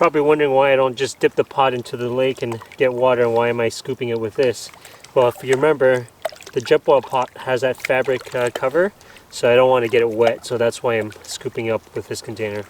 probably wondering why I don't just dip the pot into the lake and get water, and why am I scooping it with this? Well, if you remember, the Jetboil pot has that fabric cover, so I don't want to get it wet, so that's why I'm scooping up with this container.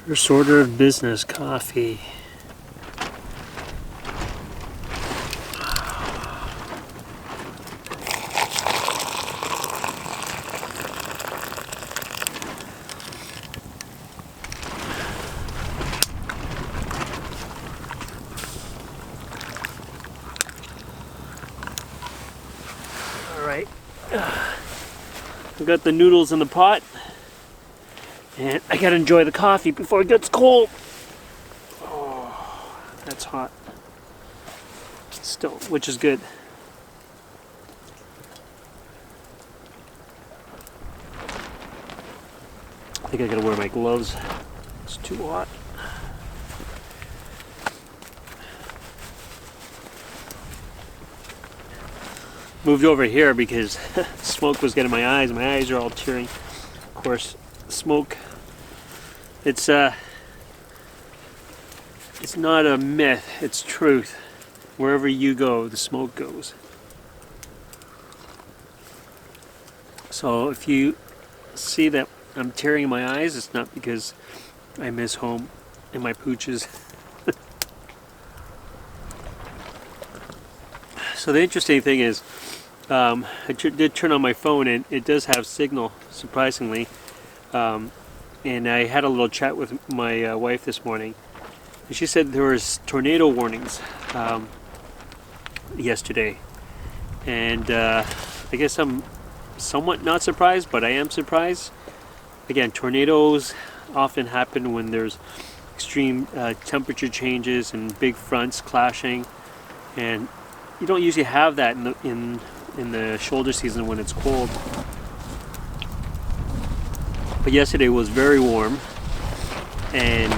First order of business, coffee. All right, I've got the noodles in the pot. And I gotta enjoy the coffee before it gets cold. Oh, that's hot. Still, which is good. I think I gotta wear my gloves. It's too hot. Moved over here because smoke was getting my eyes. My eyes are all tearing. Of course, smoke. It's not a myth, it's truth. Wherever you go, the smoke goes. So if you see that I'm tearing in my eyes, it's not because I miss home and my pooches. So the interesting thing is, I did turn on my phone and it does have signal, surprisingly. And I had a little chat with my wife this morning, and she said there was tornado warnings yesterday, and I guess I'm somewhat not surprised, but I am surprised. Again, tornadoes often happen when there's extreme temperature changes and big fronts clashing, and you don't usually have that in the shoulder season when it's cold. But yesterday was very warm, and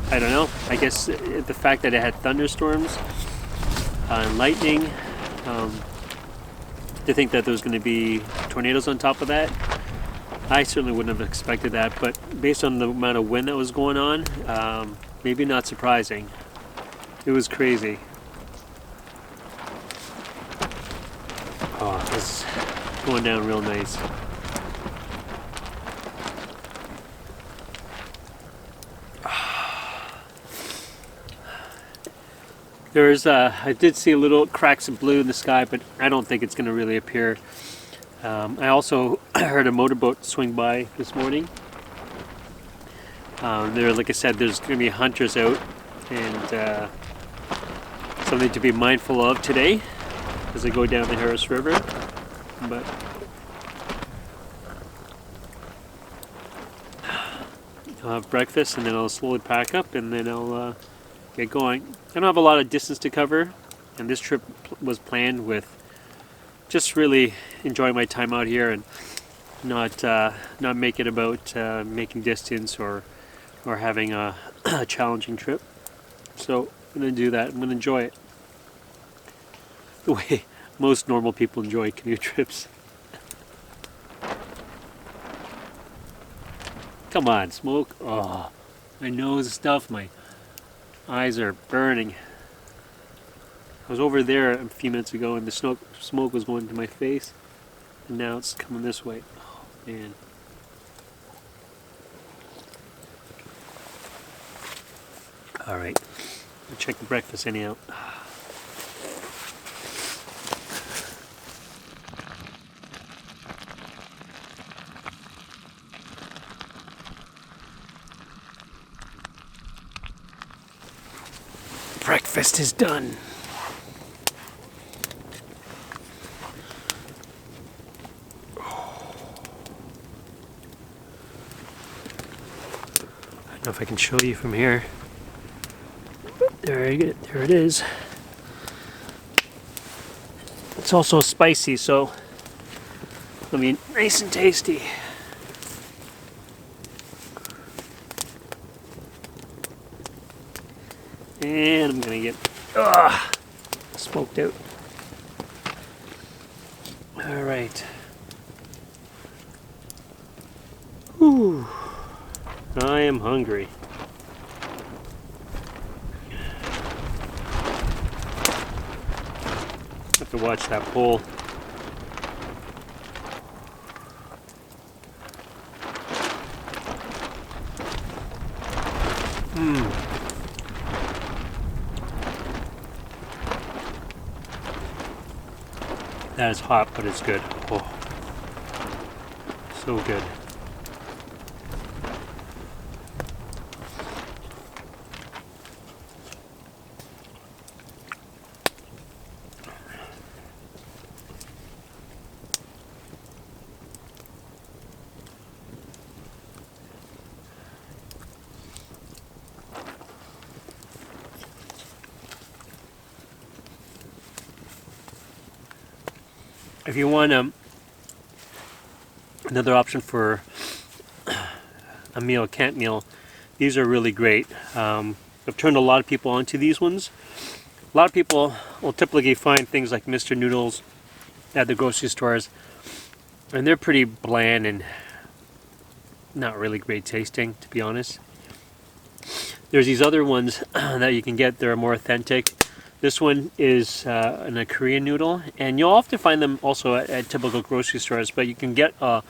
I don't know. I guess the fact that it had thunderstorms and lightning, to think that there was going to be tornadoes on top of that, I certainly wouldn't have expected that. But based on the amount of wind that was going on, maybe not surprising. It was crazy. Oh, it's going down real nice. I did see a little cracks of blue in the sky, but I don't think it's going to really appear. I also heard a motorboat swing by this morning. Like I said, there's going to be hunters out, and something to be mindful of today as I go down the Harris River. But I'll have breakfast, and then I'll slowly pack up, and then I'll get going. I don't have a lot of distance to cover, and this trip was planned with just really enjoying my time out here and not make it about making distance or having a challenging trip. So I'm going to do that. I'm going to enjoy it the way most normal people enjoy canoe trips. Come on, smoke. Oh, my nose is stuffed. My eyes are burning. I was over there a few minutes ago and the smoke was going to my face, and now it's coming this way. Oh man. Alright, I'll check the breakfast anyhow. Breakfast is done. know if I can show you from here. There it is. It's also spicy, so it'll be nice and tasty. And I'm gonna get smoked out. All right. Whew. I am hungry. Have to watch that pole. That is hot, but it's good. Oh, so good. If you want another option for a meal, a camp meal, these are really great. I've turned a lot of people onto these ones. A lot of people will typically find things like Mr. Noodles at the grocery stores, and they're pretty bland and not really great tasting, to be honest. There's these other ones that you can get that are more authentic. This one is a Korean noodle, and you'll often find them also at typical grocery stores, but you can get a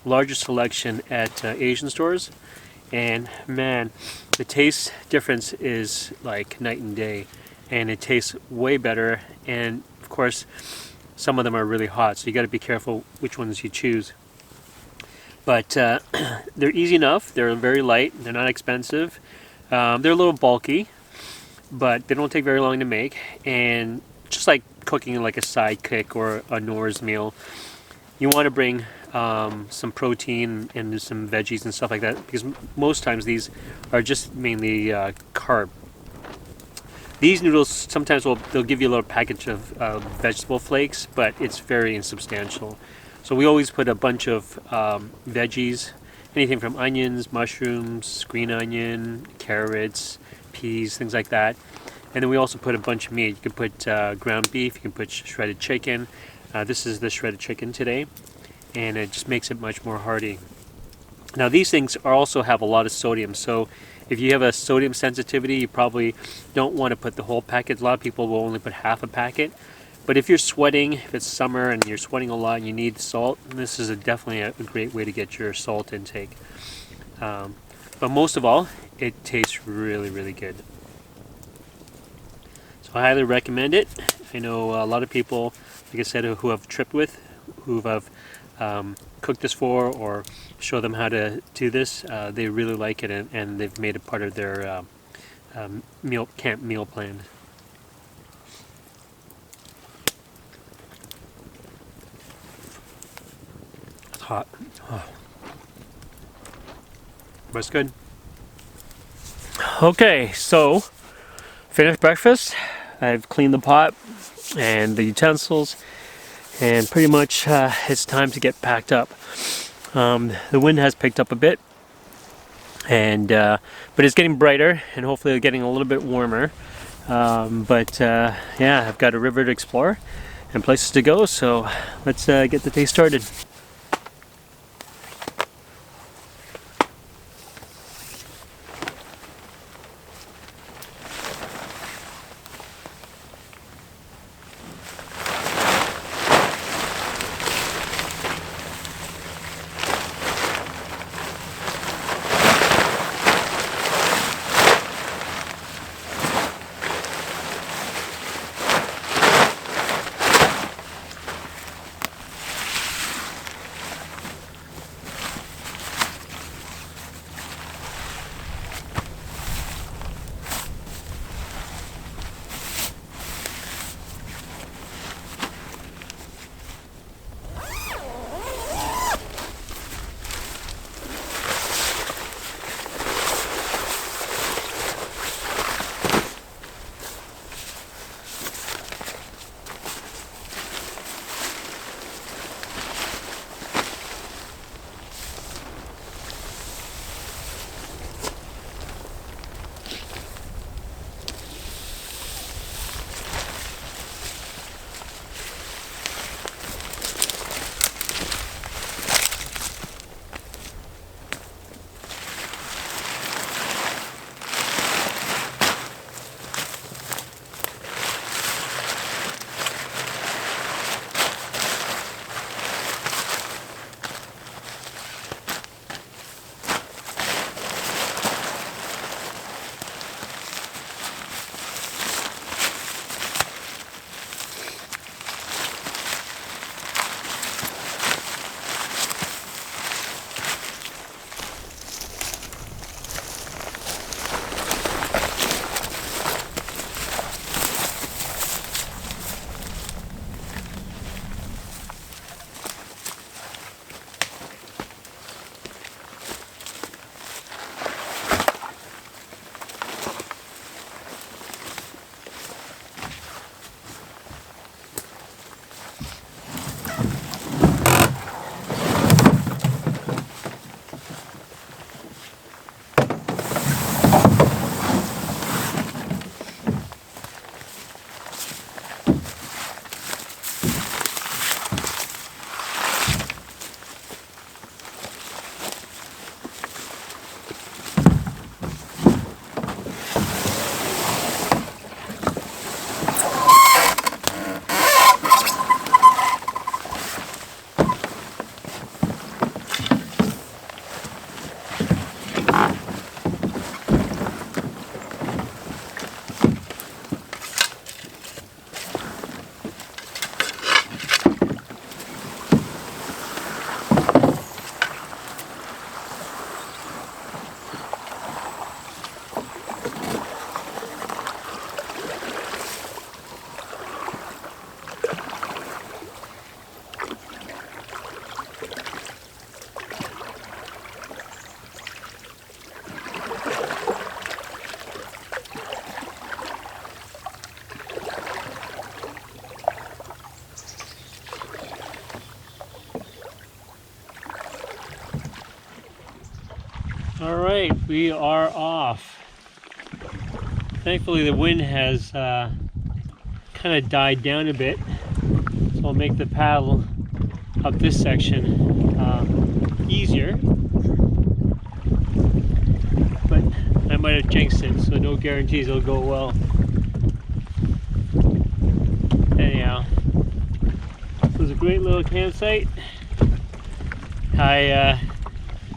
larger selection at Asian stores. And man, the taste difference is like night and day, and it tastes way better. And of course, some of them are really hot, so you got to be careful which ones you choose. But they're easy enough. They're very light. They're not expensive. They're a little bulky, but they don't take very long to make. And just like cooking like a sidekick or a Nora's meal, you want to bring some protein and some veggies and stuff like that, because most times these are just mainly carb. These noodles sometimes they'll give you a little package of vegetable flakes, but it's very insubstantial. So we always put a bunch of veggies, anything from onions, mushrooms, green onion, carrots, peas, things like that. And then we also put a bunch of meat. You can put ground beef, you can put shredded chicken. This is the shredded chicken today, and it just makes it much more hearty. Now these things also have a lot of sodium, so if you have a sodium sensitivity, you probably don't want to put the whole packet. A lot of people will only put half a packet. But if you're sweating, if it's summer and you're sweating a lot and you need salt, this is definitely a great way to get your salt intake. But most of all, it tastes really, really good. So I highly recommend it. I know a lot of people, like I said, who have tripped with, who have cooked this for or show them how to do this, they really like it, and they've made it part of their camp meal plan. It's hot. Oh. But it's good. Okay, so finished breakfast. I've cleaned the pot and the utensils, and pretty much it's time to get packed up. The wind has picked up a bit, and but it's getting brighter, and hopefully getting a little bit warmer. Yeah, I've got a river to explore and places to go, so let's get the day started. All right, we are off. Thankfully the wind has kind of died down a bit, so I'll make the paddle up this section easier. But I might have jinxed it, so no guarantees it'll go well. Anyhow, it was a great little campsite. I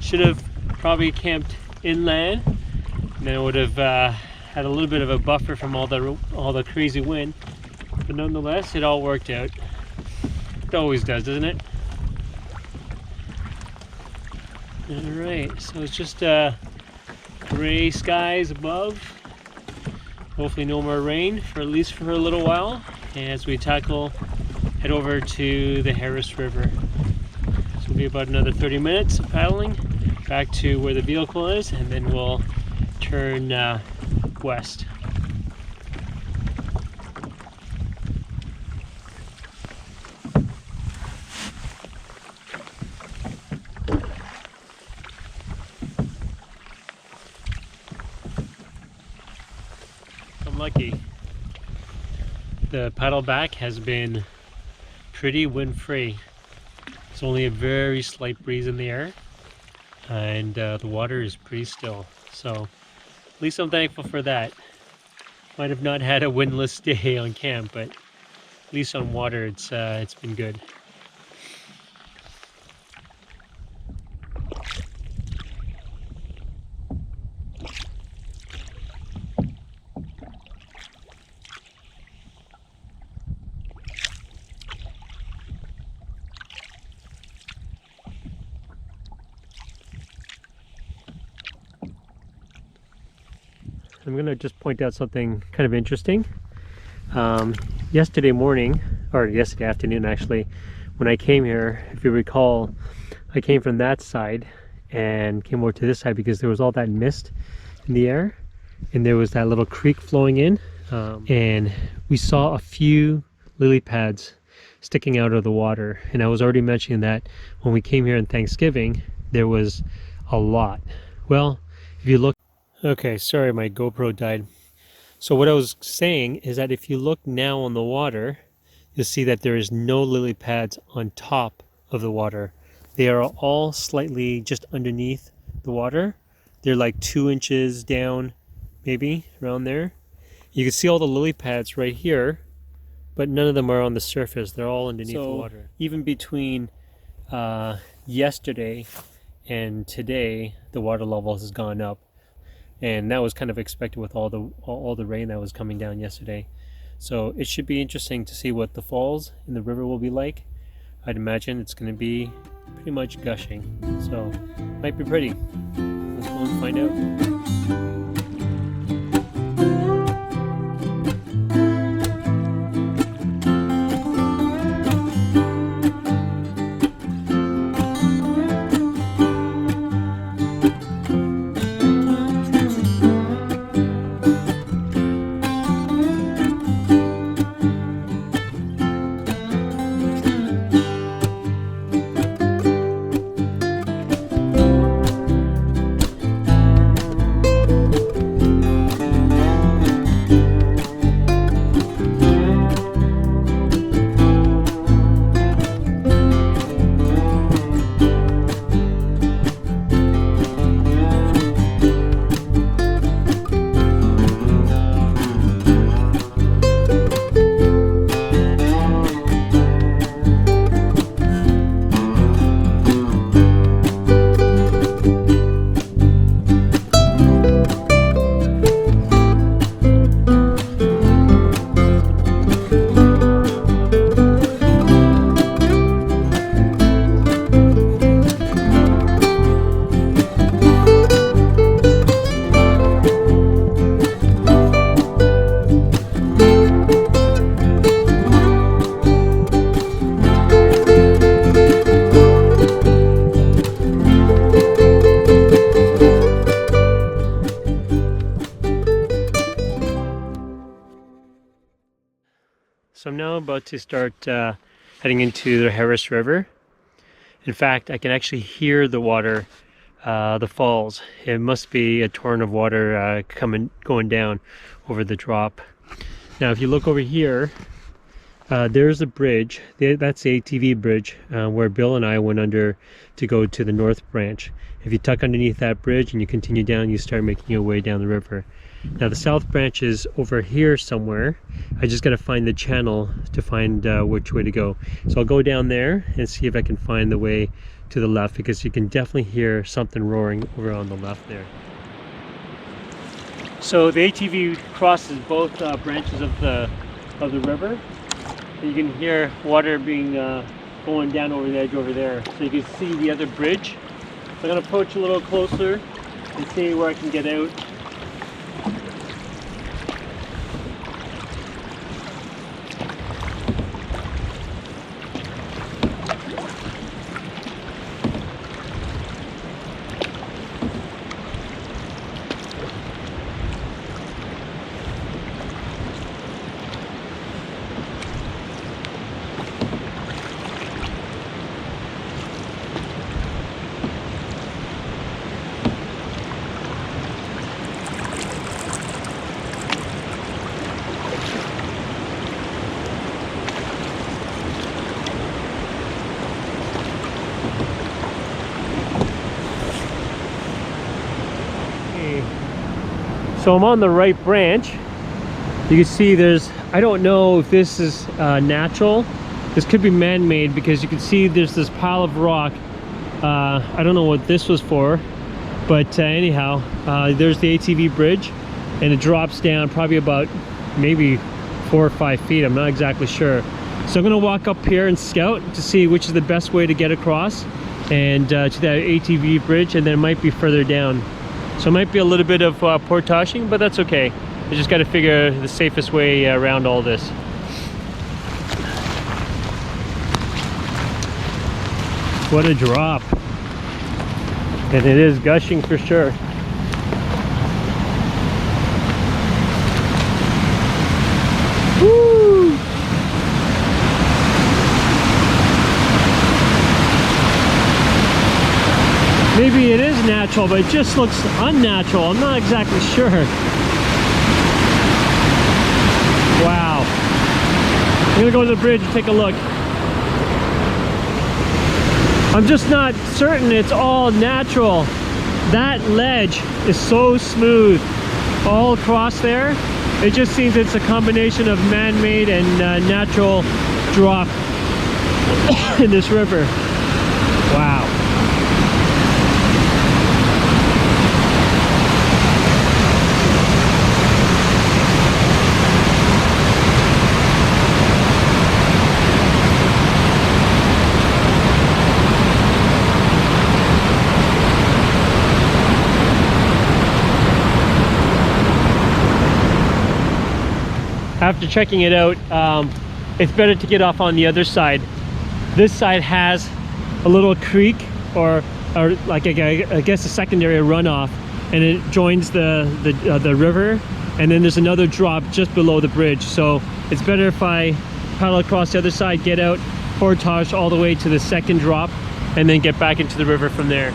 should have probably camped inland, and then I would have had a little bit of a buffer from all the crazy wind. But nonetheless, it all worked out. It always does, doesn't it? All right, so it's just gray skies above. Hopefully no more rain for at least for a little while as we head over to the Harris River. So it'll be about another 30 minutes of paddling back to where the vehicle is, and then we'll turn west. I'm lucky. The paddle back has been pretty wind-free. It's only a very slight breeze in the air, and the water is pretty still. So at least I'm thankful for that. Might have not had a windless day on camp, but at least on water it's been good. I'm going to just point out something kind of interesting. Yesterday morning, or yesterday afternoon actually, when I came here, if you recall, I came from that side and came over to this side because there was all that mist in the air, and there was that little creek flowing in, and we saw a few lily pads sticking out of the water. And I was already mentioning that when we came here on Thanksgiving, there was a lot. Well, if you look, okay, sorry, my GoPro died. So what I was saying is that if you look now on the water, you'll see that there is no lily pads on top of the water. They are all slightly just underneath the water. They're like 2 inches down, maybe around there. You can see all the lily pads right here, but none of them are on the surface. They're all underneath the water. Even between yesterday and today, the water level has gone up. And that was kind of expected with all the rain that was coming down yesterday. So it should be interesting to see what the falls in the river will be like. I'd imagine it's going to be pretty much gushing. So might be pretty. Let's go and find out. So I'm now about to start heading into the Harris River. In fact, I can actually hear the water the falls. It must be a torrent of water going down over the drop. Now if you look over here, there's a bridge. That's the ATV bridge where Bill and I went under to go to the north branch. If you tuck underneath that bridge and you continue down, you start making your way down the river. Now the south branch is over here somewhere. I just got to find the channel to find which way to go. So I'll go down there and see if I can find the way to the left, because you can definitely hear something roaring over on the left there. So the ATV crosses both branches of the river. You can hear water being going down over the edge over there. So you can see the other bridge. So I'm going to approach a little closer and see where I can get out. So I'm on the right branch. You can see there's, I don't know if this is natural. This could be man-made, because you can see there's this pile of rock. I don't know what this was for, but anyhow, there's the ATV bridge, and it drops down probably about maybe 4 or 5 feet. I'm not exactly sure. So I'm gonna walk up here and scout to see which is the best way to get across and to that ATV bridge, and then it might be further down. So it might be a little bit of portaging, but that's okay. I just got to figure the safest way around all this. What a drop. And it is gushing for sure. Woo! Maybe it is natural, but it just looks unnatural. I'm not exactly sure. Wow. I'm gonna go to the bridge and take a look. I'm just not certain it's all natural. That ledge is so smooth all across there. It just seems it's a combination of man-made and natural drop in this river. Wow. After checking it out, it's better to get off on the other side. This side has a little creek, or like I guess a secondary runoff, and it joins the river, and then there's another drop just below the bridge. So it's better if I paddle across the other side, get out, portage all the way to the second drop, and then get back into the river from there.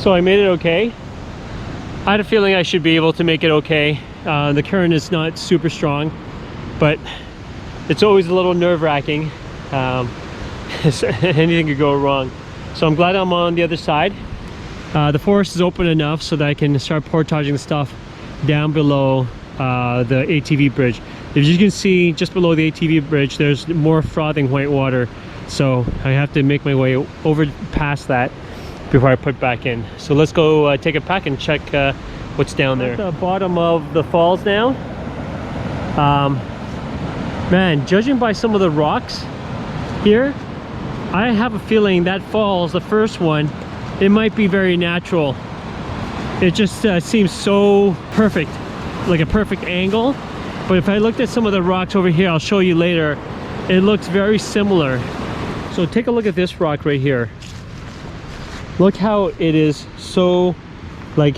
So I made it okay. I had a feeling I should be able to make it okay. The current is not super strong, but it's always a little nerve-wracking. Anything could go wrong. So I'm glad I'm on the other side. The forest is open enough so that I can start portaging the stuff down below the ATV bridge. As you can see, just below the ATV bridge, there's more frothing white water. So I have to make my way over past that before I put back in. So let's go take a pack and check what's down there. At the bottom of the falls now. Man, judging by some of the rocks here, I have a feeling that falls, the first one, it might be very natural. It just seems so perfect, like a perfect angle. But if I looked at some of the rocks over here, I'll show you later, it looks very similar. So take a look at this rock right here. Look how it is so like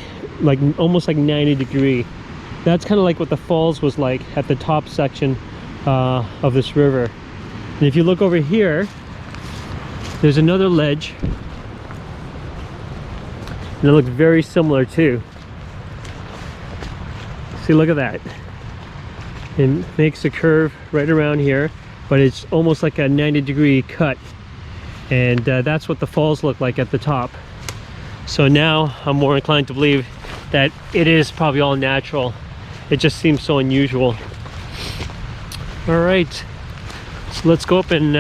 almost like 90 degree. That's kind of like what the falls was like at the top section of this river. And if you look over here, there's another ledge, and it looks very similar too. See, look at that. It makes a curve right around here, but it's almost like a 90-degree cut. And that's what the falls look like at the top. So now I'm more inclined to believe that it is probably all natural. It just seems so unusual. All right, so let's go up and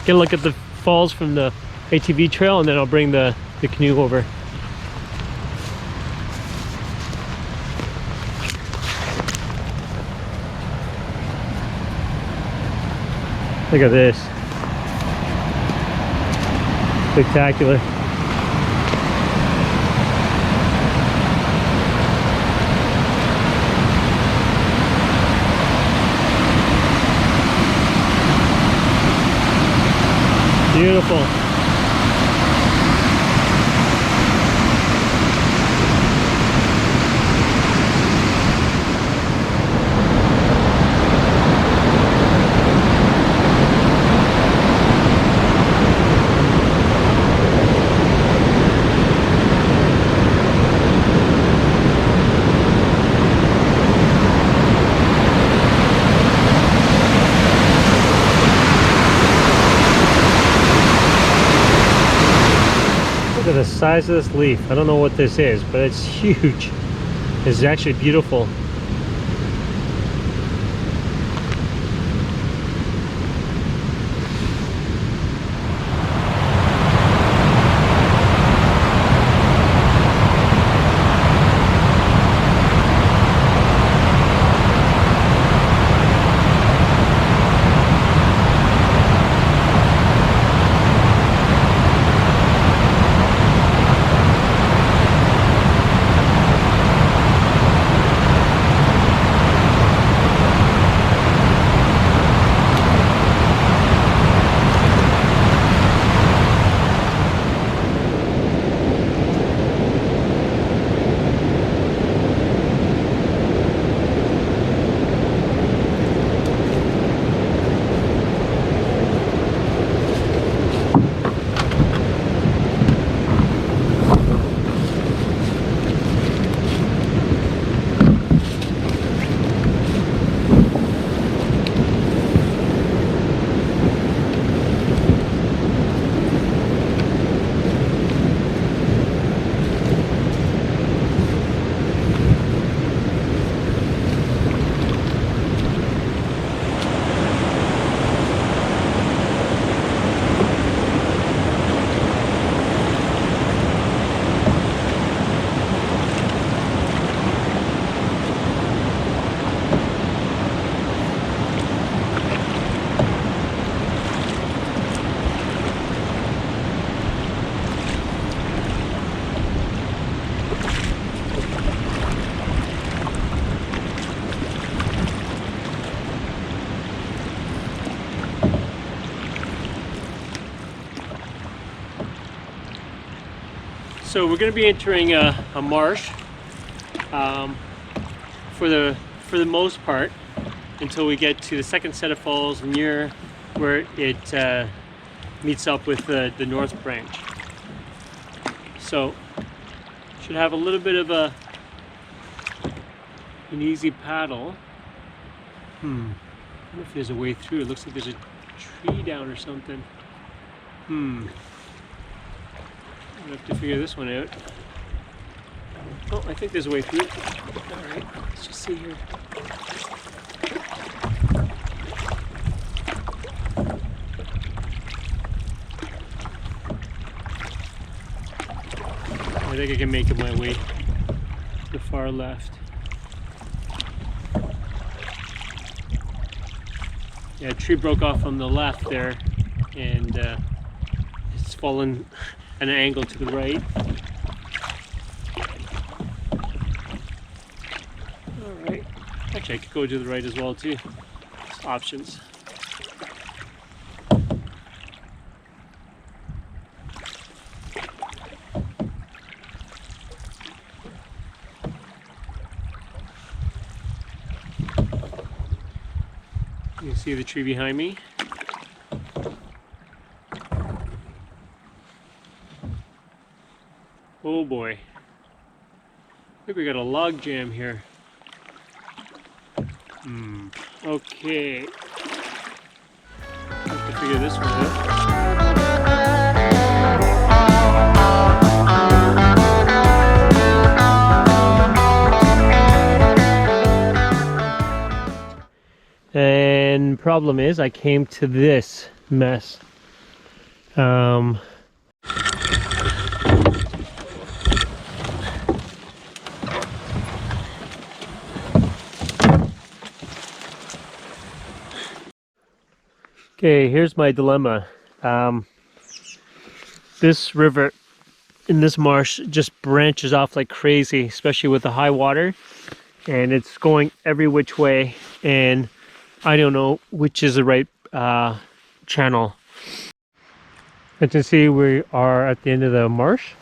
get a look at the falls from the ATV trail, and then I'll bring the canoe over. Look at this. Spectacular. Beautiful. Look at the size of this leaf. I don't know what this is, but it's huge. It's actually beautiful. So we're going to be entering a marsh for the most part until we get to the second set of falls near where it meets up with the north branch. So Should have a little bit of an easy paddle. I wonder if there's a way through. It looks like there's a tree down or something. I'm gonna have to figure this one out. Oh, I think there's a way through. Alright, let's just see here. I think I can make it my way to the far left. Yeah, a tree broke off on the left there, and it's fallen at an angle to the right. Alright, actually I could go to the right as well too. There's options. You can see the tree behind me. Oh boy. I think we got a log jam here. Okay. Have to figure this one out. And problem is, I came to this mess. Okay, here's my dilemma. This river in this marsh just branches off like crazy, especially with the high water, and it's going every which way, and I don't know which is the right channel. As you see, we are at the end of the marsh,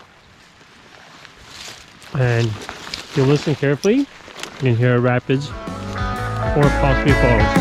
and if you listen carefully, you can hear rapids or possibly falls.